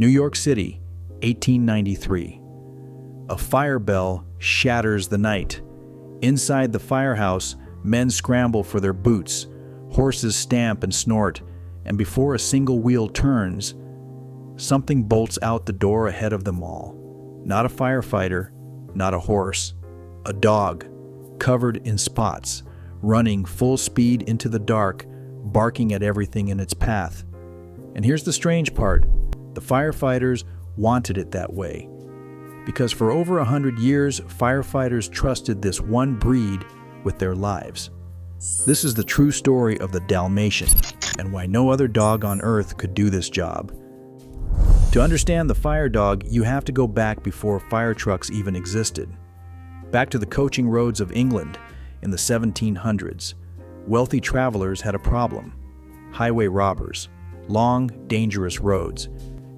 New York City, 1893. A fire bell shatters the night. Inside the firehouse, men scramble for their boots, horses stamp and snort, and before a single wheel turns, something bolts out the door ahead of them all. Not a firefighter, not a horse, a dog, covered in spots, running full speed into the dark, barking at everything in its path. And here's the strange part. The firefighters wanted it that way. Because for over 100 years, firefighters trusted this one breed with their lives. This is the true story of the Dalmatian, and why no other dog on earth could do this job. To understand the fire dog, you have to go back before fire trucks even existed. Back to the coaching roads of England in the 1700s. Wealthy travelers had a problem: highway robbers, long, dangerous roads,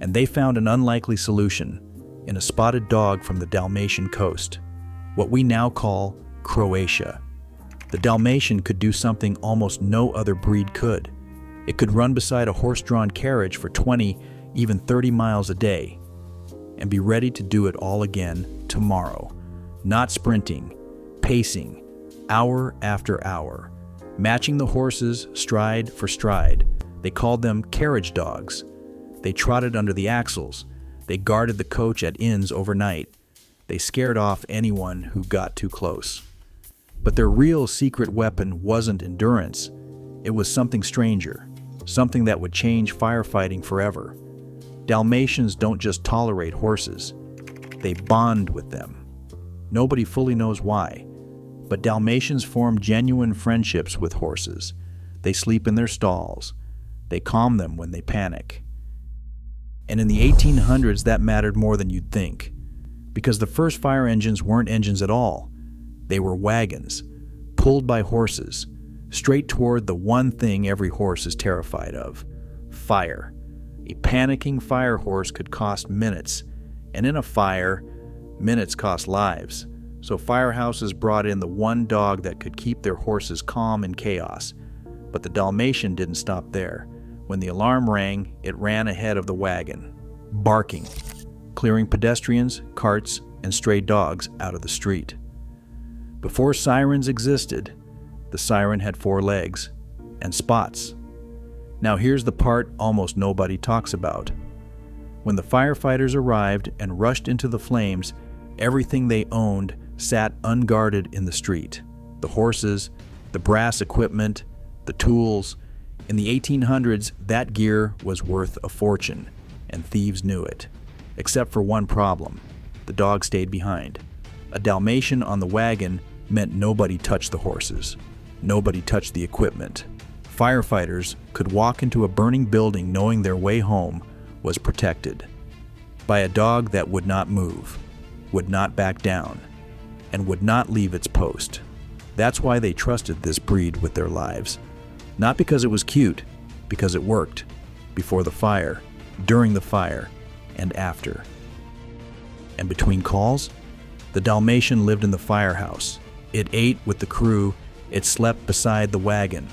and they found an unlikely solution in a spotted dog from the Dalmatian coast, what we now call Croatia. The Dalmatian could do something almost no other breed could. It could run beside a horse-drawn carriage for 20, even 30 miles a day, and be ready to do it all again tomorrow. Not sprinting, pacing, hour after hour, matching the horses stride for stride. They called them carriage dogs. They trotted under the axles. They guarded the coach at inns overnight. They scared off anyone who got too close. But their real secret weapon wasn't endurance. It was something stranger, something that would change firefighting forever. Dalmatians don't just tolerate horses. They bond with them. Nobody fully knows why, but Dalmatians form genuine friendships with horses. They sleep in their stalls. They calm them when they panic. And in the 1800s, that mattered more than you'd think, because the first fire engines weren't engines at all. They were wagons, pulled by horses, straight toward the one thing every horse is terrified of: fire. A panicking fire horse could cost minutes, and in a fire, minutes cost lives. So firehouses brought in the one dog that could keep their horses calm in chaos. But the Dalmatian didn't stop there. When the alarm rang, it ran ahead of the wagon, barking, clearing pedestrians, carts, and stray dogs out of the street. Before sirens existed, the siren had 4 legs and spots. Now here's the part almost nobody talks about. When the firefighters arrived and rushed into the flames, everything they owned sat unguarded in the street. The horses, the brass equipment, the tools. In the 1800s, that gear was worth a fortune, and thieves knew it. Except for one problem: the dog stayed behind. A Dalmatian on the wagon meant nobody touched the horses. Nobody touched the equipment. Firefighters could walk into a burning building knowing their way home was protected by a dog that would not move, would not back down, and would not leave its post. That's why they trusted this breed with their lives. Not because it was cute, because it worked. Before the fire, during the fire, and after. And between calls, the Dalmatian lived in the firehouse. It ate with the crew. It slept beside the wagon.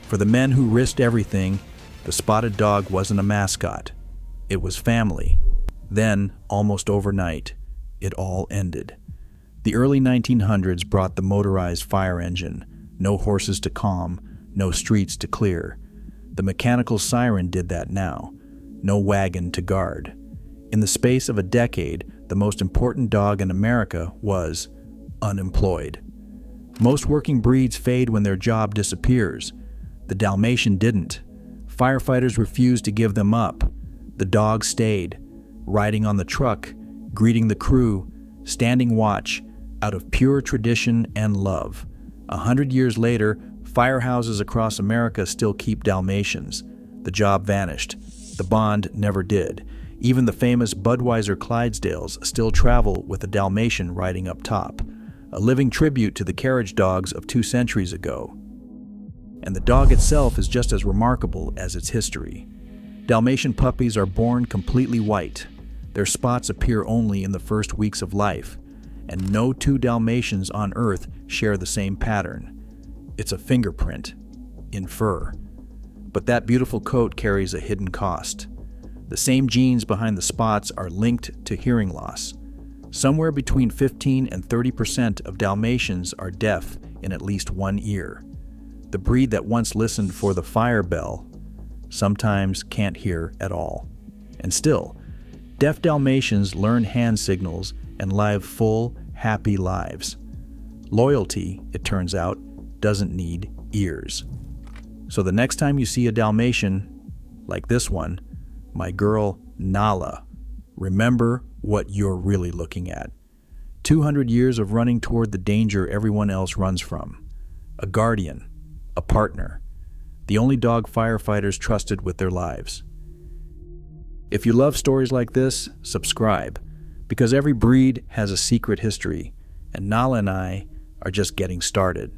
For the men who risked everything, the spotted dog wasn't a mascot. It was family. Then, almost overnight, it all ended. The early 1900s brought the motorized fire engine. No horses to calm, no streets to clear. The mechanical siren did that now. No wagon to guard. In the space of a decade, the most important dog in America was unemployed. Most working breeds fade when their job disappears. The Dalmatian didn't. Firefighters refused to give them up. The dog stayed, riding on the truck, greeting the crew, standing watch, out of pure tradition and love. 100 years later, firehouses across America still keep Dalmatians. The job vanished. The bond never did. Even the famous Budweiser Clydesdales still travel with a Dalmatian riding up top, a living tribute to the carriage dogs of 2 centuries ago. And the dog itself is just as remarkable as its history. Dalmatian puppies are born completely white. Their spots appear only in the first weeks of life, and no 2 Dalmatians on Earth share the same pattern. It's a fingerprint in fur. But that beautiful coat carries a hidden cost. The The same genes behind the spots are linked to hearing loss. Somewhere between 15 and 30% of Dalmatians are deaf in at least one ear. The breed that once listened for the fire bell sometimes can't hear at all. And still, deaf Dalmatians learn hand signals and live full, happy lives. Loyalty, it turns out, doesn't need ears. So the next time you see a Dalmatian, like this one, my girl Nala, remember what you're really looking at. 200 years of running toward the danger everyone else runs from. A guardian, a partner, the only dog firefighters trusted with their lives. If you love stories like this, subscribe, because every breed has a secret history, and Nala and I are just getting started.